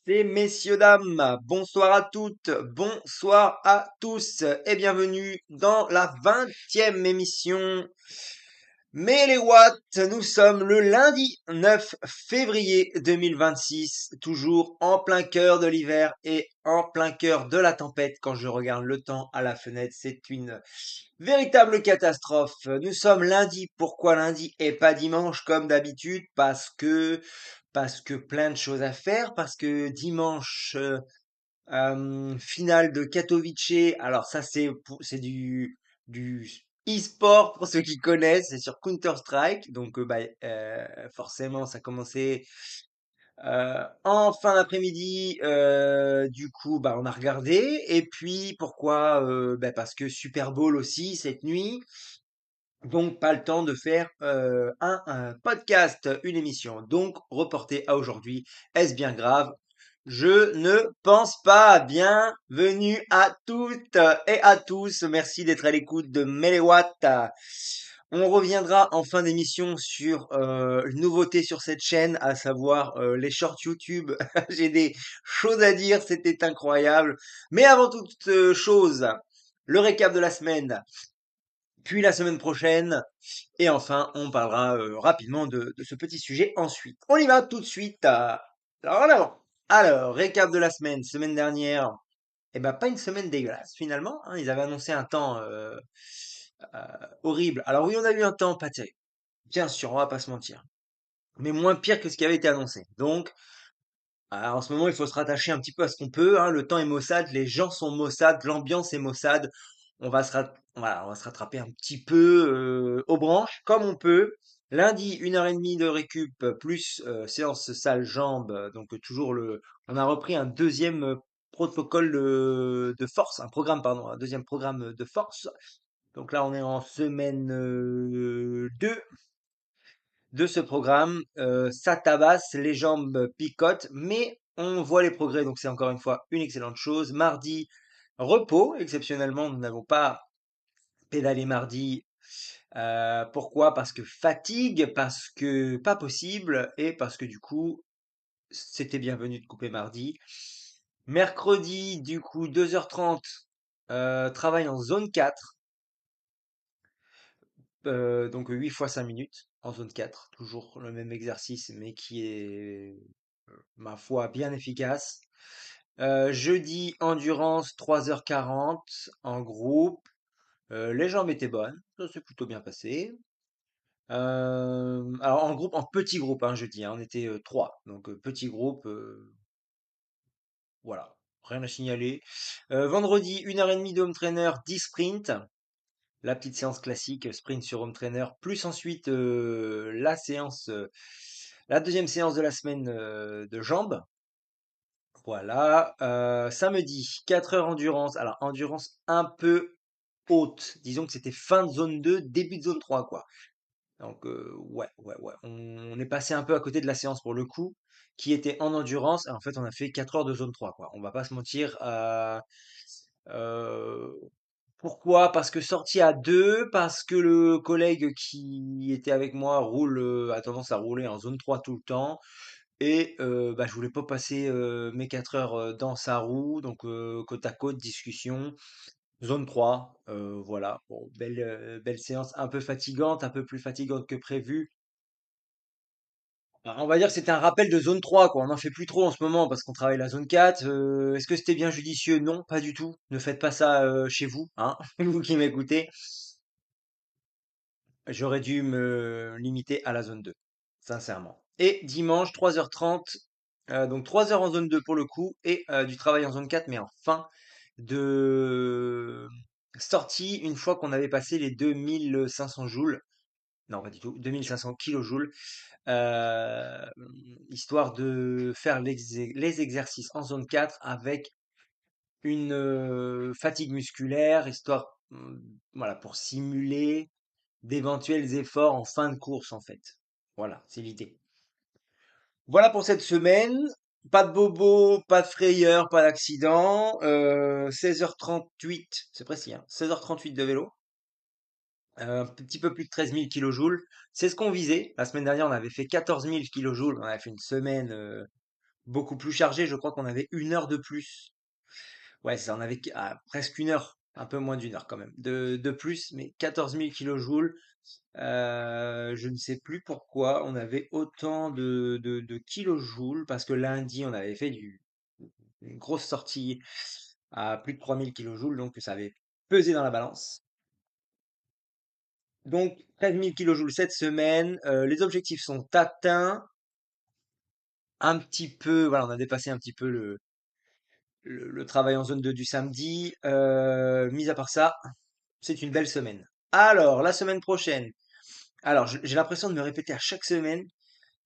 Et messieurs, dames, bonsoir à toutes, bonsoir à tous et bienvenue dans la 20e émission. Mais les watts, nous sommes le lundi 9 février 2026, toujours en plein cœur de l'hiver et en plein cœur de la tempête. Quand je regarde le temps à la fenêtre, c'est une véritable catastrophe. Nous sommes lundi. Pourquoi lundi et pas dimanche comme d'habitude? Parce que plein de choses à faire. Parce que dimanche, finale de Katowice. Alors ça c'est du e-sport pour ceux qui connaissent. C'est sur Counter Strike. Donc forcément ça a commencé en fin d'après-midi. Du coup on a regardé. Et puis pourquoi? Parce que Super Bowl aussi cette nuit. Donc pas le temps de faire un podcast, une émission. Donc reporté à aujourd'hui. Est-ce bien grave? Je ne pense pas. Bienvenue à toutes et à tous. Merci d'être à l'écoute de Méléwatt. On reviendra en fin d'émission sur une nouveauté sur cette chaîne, à savoir les shorts YouTube. J'ai des choses à dire, c'était incroyable. Mais avant toute chose, le récap de la semaine, puis la semaine prochaine, et enfin, on parlera rapidement de ce petit sujet ensuite. On y va tout de suite. Alors, en avant. Alors, récap de la semaine. Semaine dernière, pas une semaine dégueulasse finalement, hein. Ils avaient annoncé un temps euh, horrible. Alors oui, on a eu un temps pas terrible. Bien sûr, on va pas se mentir. Mais moins pire que ce qui avait été annoncé. Donc, en ce moment, il faut se rattacher un petit peu à ce qu'on peut, hein. Le temps est maussade, les gens sont maussades, l'ambiance est maussade. Voilà, on va se rattraper un petit peu aux branches, comme on peut. Lundi, 1 heure et demie de récup, plus séance salle jambes. Donc toujours on a repris un deuxième protocole de force, un programme, pardon, un deuxième programme de force. Donc là, on est en semaine 2 de ce programme. Ça tabasse, les jambes picotent, mais on voit les progrès, donc c'est encore une fois une excellente chose. Mardi, repos, exceptionnellement, nous n'avons pas pédalé mardi. Pourquoi? Parce que fatigue, parce que pas possible, et parce que du coup, c'était bienvenu de couper mardi. Mercredi, du coup, 2h30, travail en zone 4. Donc 8 fois 5 minutes en zone 4, toujours le même exercice, mais qui est, ma foi, bien efficace. Jeudi, endurance, 3h40 en groupe. Les jambes étaient bonnes, ça s'est plutôt bien passé. Alors en groupe, en petit groupe, hein, jeudi, hein, on était 3, donc petit groupe, voilà, rien à signaler. Vendredi, 1 heure et demie de home trainer, 10 sprints. La petite séance classique, sprint sur home trainer, plus ensuite la deuxième séance de la semaine de jambes. Voilà. Samedi, 4 heures endurance. Alors, endurance un peu haute. Disons que c'était fin de zone 2, début de zone 3, quoi. Donc, ouais, ouais, ouais. On est passé un peu à côté de la séance pour le coup, qui était en endurance. En fait, on a fait 4 heures de zone 3, quoi. On va pas se mentir. Euh, Pourquoi? Parce que sorti à deux, parce que le collègue qui était avec moi a tendance à rouler en zone 3 tout le temps. Et je voulais pas passer mes 4 heures dans sa roue, donc côte à côte, discussion. Zone 3, voilà. Bon, belle séance, un peu fatigante, un peu plus fatigante que prévu. On va dire que c'était un rappel de zone 3, quoi. On n'en fait plus trop en ce moment parce qu'on travaille la zone 4. Est-ce que c'était bien judicieux? Non, pas du tout. Ne faites pas ça chez vous, hein, vous qui m'écoutez. J'aurais dû me limiter à la zone 2, sincèrement. Et dimanche, 3h30, donc 3 heures en zone 2 pour le coup, et du travail en zone 4, mais en fin de sortie, une fois qu'on avait passé les 2500 joules, non pas du tout, 2500 kilojoules, euh, histoire de faire les exercices en zone 4 avec une fatigue musculaire, histoire, voilà, pour simuler d'éventuels efforts en fin de course, en fait. Voilà, c'est l'idée. Voilà pour cette semaine. Pas de bobo, pas de frayeur, pas d'accident. 16h38, c'est précis, hein, 16h38 de vélo. Un petit peu plus de 13 000 kilojoules. C'est ce qu'on visait. La semaine dernière, on avait fait 14 000 kilojoules. On avait fait une semaine beaucoup plus chargé. Je crois qu'on avait 1 heure de plus. Ouais, ça, on avait presque 1 heure, un peu moins d'1 heure quand même, de plus, mais 14 000 kilojoules. Je ne sais plus pourquoi on avait autant de kilojoules, parce que lundi, on avait fait une grosse sortie à plus de 3000 kilojoules, donc ça avait pesé dans la balance. Donc 13 000 kilojoules cette semaine. Les objectifs sont atteints. Un petit peu, voilà, on a dépassé un petit peu le travail en zone 2 du samedi. Mis à part ça, c'est une belle semaine. Alors, la semaine prochaine. Alors, j'ai l'impression de me répéter à chaque semaine,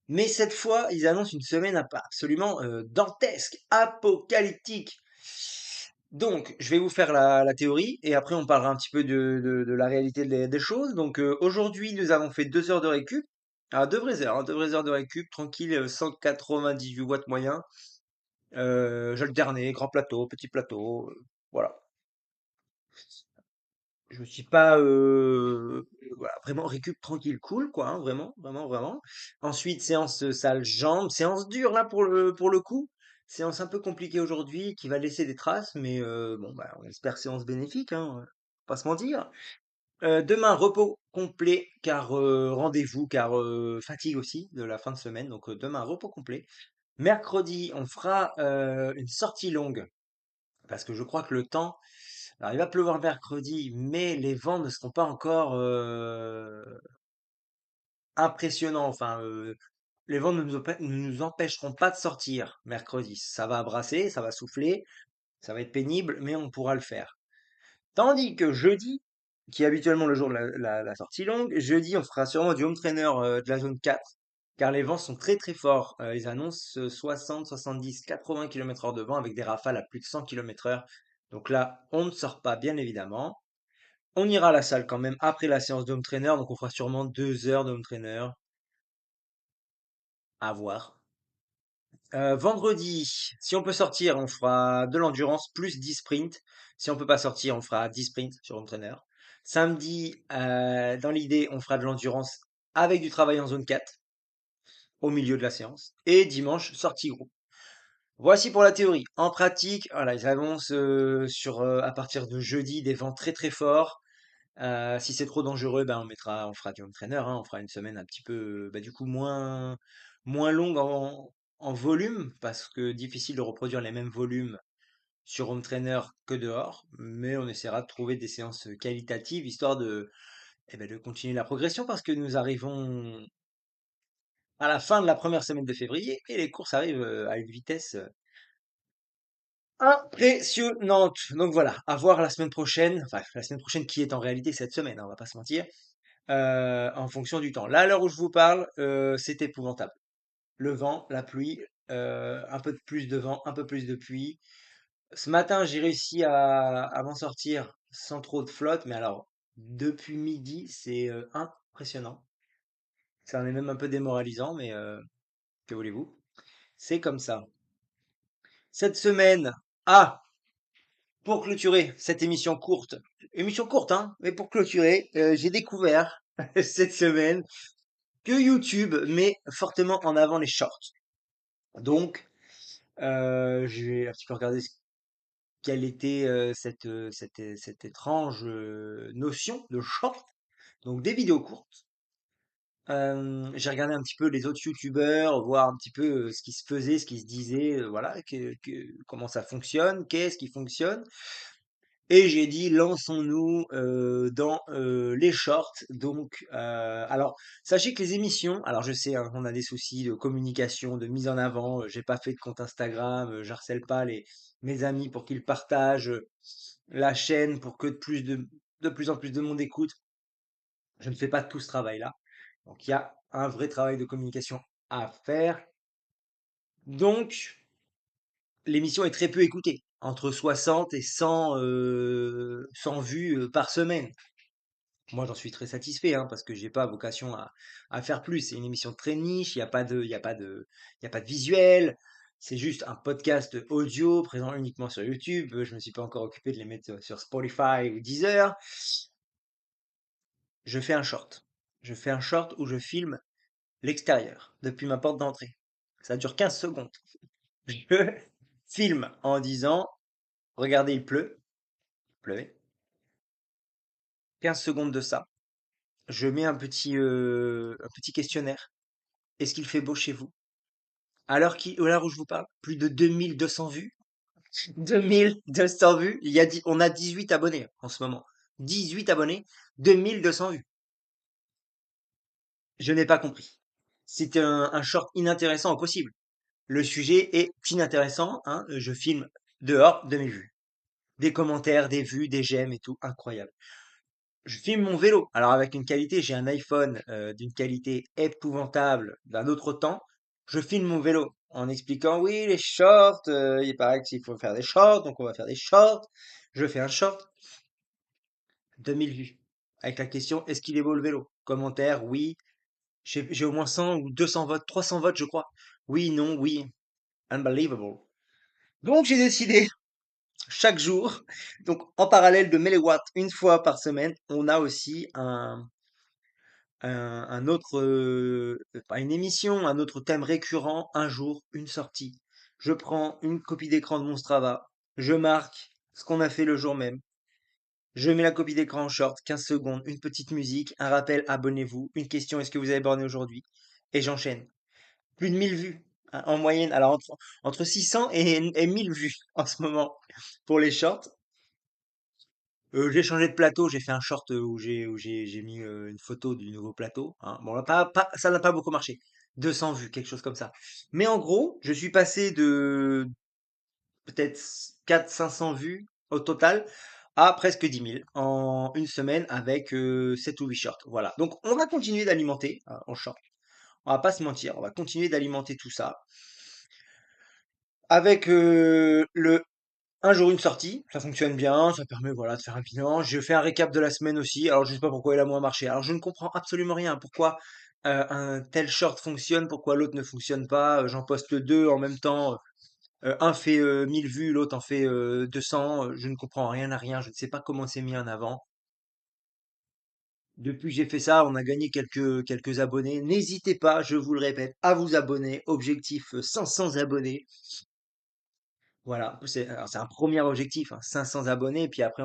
mais cette fois, ils annoncent une semaine absolument dantesque, apocalyptique. Donc, je vais vous faire la théorie et après on parlera un petit peu de la réalité des choses. Donc, aujourd'hui, nous avons fait 2 heures de récup. Ah, 2 vraies heures, hein, 2 vraies heures de récup, tranquille, 198 watts moyen. J'alternais, grand plateau, petit plateau, voilà. Je me suis pas, voilà, vraiment récup tranquille, cool, quoi, hein, vraiment, vraiment, vraiment. Ensuite, séance salle jambes, séance dure là pour le coup. Séance un peu compliquée aujourd'hui qui va laisser des traces, mais bon, bah, on espère séance bénéfique, hein, pas se mentir. Demain, repos complet, car rendez-vous, car fatigue aussi de la fin de semaine. Donc demain, repos complet. Mercredi, on fera une sortie longue, parce que je crois que le temps, alors il va pleuvoir mercredi, mais les vents ne seront pas encore impressionnants. Enfin, les vents ne nous empêcheront pas de sortir mercredi. Ça va brasser, ça va souffler, ça va être pénible, mais on pourra le faire. Tandis que jeudi, qui est habituellement le jour de la sortie longue, jeudi, on fera sûrement du home trainer de la zone 4, car les vents sont très très forts. Ils annoncent 60, 70, 80 km/h de vent avec des rafales à plus de 100 km/h. Donc là, on ne sort pas, bien évidemment. On ira à la salle quand même après la séance de home trainer, donc on fera sûrement 2 heures de home trainer à voir. Vendredi, si on peut sortir, on fera de l'endurance plus 10 sprints. Si on peut pas sortir, on fera 10 sprints sur home trainer. Samedi, dans l'idée, on fera de l'endurance avec du travail en zone 4 au milieu de la séance. Et dimanche, sortie groupe. Voici pour la théorie. En pratique, voilà, ils annoncent à partir de jeudi des vents très très forts. Si c'est trop dangereux, ben on fera du home trainer, hein, on fera une semaine un petit peu, bah, du coup moins longue en volume, parce que difficile de reproduire les mêmes volumes sur home trainer que dehors, mais on essaiera de trouver des séances qualitatives histoire de continuer la progression parce que nous arrivons à la fin de la première semaine de février et les courses arrivent à une vitesse impressionnante. Donc voilà, à voir la semaine prochaine, enfin la semaine prochaine qui est en réalité cette semaine, hein, on va pas se mentir. En fonction du temps. Là, à l'heure où je vous parle, c'est épouvantable. Le vent, la pluie, un peu de plus de vent, un peu plus de pluie. Ce matin, j'ai réussi à m'en sortir sans trop de flotte, mais alors, depuis midi, c'est impressionnant. Ça en est même un peu démoralisant, mais que voulez-vous? C'est comme ça. Cette semaine, ah, pour clôturer cette émission courte, hein, mais pour clôturer, j'ai découvert cette semaine que YouTube met fortement en avant les shorts. Donc, j'ai un petit peu regardé quelle était cette étrange notion de short, donc des vidéos courtes. J'ai regardé un petit peu les autres YouTubeurs, voir un petit peu ce qui se faisait, ce qui se disait, voilà, comment ça fonctionne, qu'est-ce qui fonctionne. Et j'ai dit, lançons-nous dans les shorts. Donc, alors, sachez que les émissions, alors je sais, hein, on a des soucis de communication, de mise en avant. J'ai pas fait de compte Instagram, j'harcèle pas mes amis pour qu'ils partagent la chaîne pour que de plus en plus de monde écoute. Je ne fais pas tout ce travail-là. Donc, il y a un vrai travail de communication à faire. Donc, l'émission est très peu écoutée, entre 60 et 100 vues par semaine. Moi, j'en suis très satisfait, hein, parce que j'ai pas vocation à faire plus. C'est une émission très niche, il y a pas de visuel. C'est juste un podcast audio présent uniquement sur YouTube. Je me suis pas encore occupé de les mettre sur Spotify ou Deezer. Je fais un short. Je fais un short où je filme l'extérieur depuis ma porte d'entrée. Ça dure 15 secondes. Je filme en disant, regardez, il pleut, il pleuvait, 15 secondes de ça. Je mets un petit questionnaire. Est-ce qu'il fait beau chez vous? À l'heure où je vous parle, plus de 2200 vues. 2200 vues. On a 18 abonnés en ce moment. 18 abonnés, 2200 vues. Je n'ai pas compris. C'était un short inintéressant au possible. Le sujet est inintéressant, hein. Je filme dehors, 2000 vues. Des commentaires, des vues, des j'aime et tout. Incroyable. Je filme mon vélo. Alors avec une qualité, j'ai un iPhone d'une qualité épouvantable d'un autre temps. Je filme mon vélo en expliquant, oui, les shorts, il paraît qu'il faut faire des shorts, donc on va faire des shorts. Je fais un short, 2000 vues. Avec la question, est-ce qu'il est beau le vélo? Commentaire, oui. J'ai au moins 100 ou 200 votes, 300 votes, je crois. Oui, non, oui. Unbelievable. Donc j'ai décidé, chaque jour, donc en parallèle de Méléwatt, une fois par semaine, on a aussi un autre, pas une émission, un autre thème récurrent, un jour, une sortie. Je prends une copie d'écran de mon Strava, je marque ce qu'on a fait le jour même, je mets la copie d'écran en short, 15 secondes, une petite musique, un rappel, abonnez-vous, une question, est-ce que vous avez borné aujourd'hui? Et j'enchaîne. Plus de 1000 vues, hein, en moyenne. Alors entre 600 et 1000 vues en ce moment pour les shorts. J'ai changé de plateau, j'ai fait un short où j'ai mis une photo du nouveau plateau, hein. Bon, là, ça n'a pas beaucoup marché. 200 vues, quelque chose comme ça. Mais en gros, je suis passé de peut-être 400-500 vues au total à presque 10 000 en une semaine avec 7 ou 8 shorts. Voilà. Donc, on va continuer d'alimenter en short. On va pas se mentir, on va continuer d'alimenter tout ça avec le un jour une sortie, ça fonctionne bien, ça permet voilà de faire un bilan. Je fais un récap de la semaine aussi. Alors je sais pas pourquoi il a moins marché. Alors je ne comprends absolument rien. Pourquoi un tel short fonctionne, pourquoi l'autre ne fonctionne pas. J'en poste deux en même temps. Un fait 1000 vues, l'autre en fait 200. Je ne comprends rien à rien. Je ne sais pas comment c'est mis en avant. Depuis que j'ai fait ça, on a gagné quelques abonnés. N'hésitez pas, je vous le répète, à vous abonner. Objectif 500 abonnés. Voilà, alors c'est un premier objectif, hein, 500 abonnés, puis après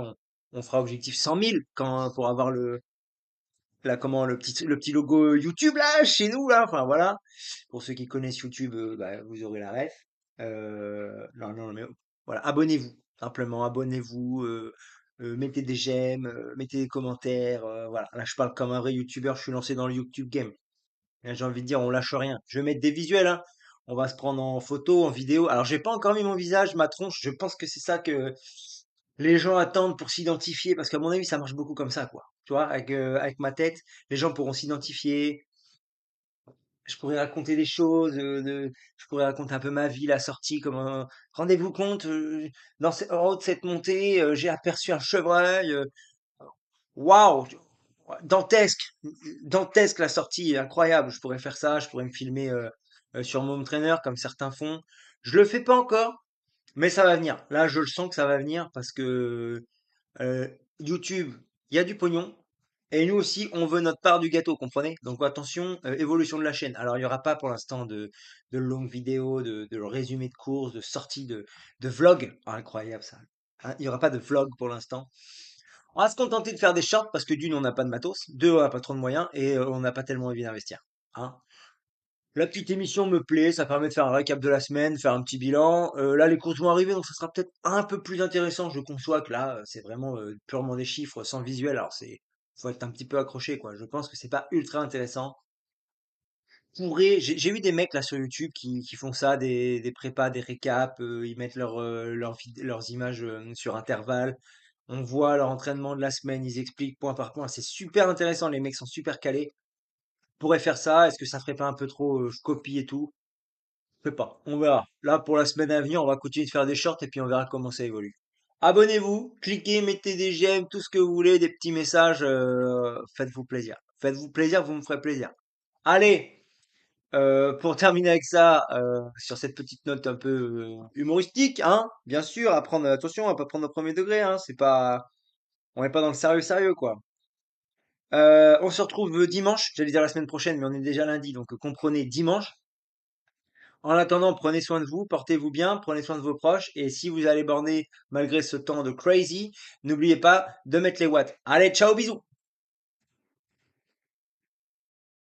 on fera objectif 100 000 pour avoir le petit logo YouTube là, chez nous là, enfin voilà. Pour ceux qui connaissent YouTube, bah, vous aurez la ref. Non, non, mais voilà, abonnez-vous, simplement abonnez-vous, mettez des j'aime, mettez des commentaires, voilà. Là je parle comme un vrai YouTuber, je suis lancé dans le YouTube game. Là, j'ai envie de dire, on lâche rien. Je vais mettre des visuels, hein. On va se prendre en photo, en vidéo. Alors, j'ai pas encore mis mon visage, ma tronche. Je pense que c'est ça que les gens attendent pour s'identifier, parce qu'à mon avis, ça marche beaucoup comme ça, quoi. Tu vois, avec ma tête, les gens pourront s'identifier. Je pourrais raconter des choses, je pourrais raconter un peu ma vie, la sortie, rendez-vous compte, en haut de cette montée, j'ai aperçu un chevreuil. Waouh! Dantesque, dantesque la sortie, incroyable. Je pourrais faire ça, je pourrais me filmer sur mon trainer comme certains font. Je le fais pas encore, mais ça va venir. Là, je le sens que ça va venir parce que euh, YouTube, il y a du pognon. Et nous aussi, on veut notre part du gâteau, comprenez? Donc attention, évolution de la chaîne. Alors, il n'y aura pas pour l'instant de longues vidéos, de résumés de courses, de sorties, de vlogs. Ah, incroyable ça. Hein, il n'y aura pas de vlog pour l'instant. On va se contenter de faire des shorts parce que d'une, on n'a pas de matos, deux, on n'a pas trop de moyens et on n'a pas tellement envie d'investir. Hein. La petite émission me plaît, ça permet de faire un récap de la semaine, faire un petit bilan. Là, les courses vont arriver, donc ça sera peut-être un peu plus intéressant. Je conçois que là, c'est vraiment purement des chiffres sans visuel. Alors faut être un petit peu accroché, quoi. Je pense que c'est pas ultra intéressant. J'ai vu des mecs là sur YouTube qui font ça, des prépas, des récaps, ils mettent leurs images sur intervalle. On voit leur entraînement de la semaine, ils expliquent point par point. C'est super intéressant, les mecs sont super calés. On pourrait faire ça, est-ce que ça ferait pas un peu trop copie et tout? Je sais pas, on verra. Là, pour la semaine à venir, on va continuer de faire des shorts et puis on verra comment ça évolue. Abonnez-vous, cliquez, mettez des j'aime, tout ce que vous voulez, des petits messages, faites-vous plaisir. Faites-vous plaisir, vous me ferez plaisir. Allez! Pour terminer avec ça, sur cette petite note un peu humoristique, hein, bien sûr, à prendre attention, à pas prendre au premier degré, hein, on n'est pas dans le sérieux sérieux quoi. On se retrouve dimanche, j'allais dire la semaine prochaine, mais on est déjà lundi, donc comprenez dimanche. En attendant, prenez soin de vous, portez-vous bien, prenez soin de vos proches et si vous allez borner malgré ce temps de crazy, n'oubliez pas de mettre les watts. Allez, ciao, bisous!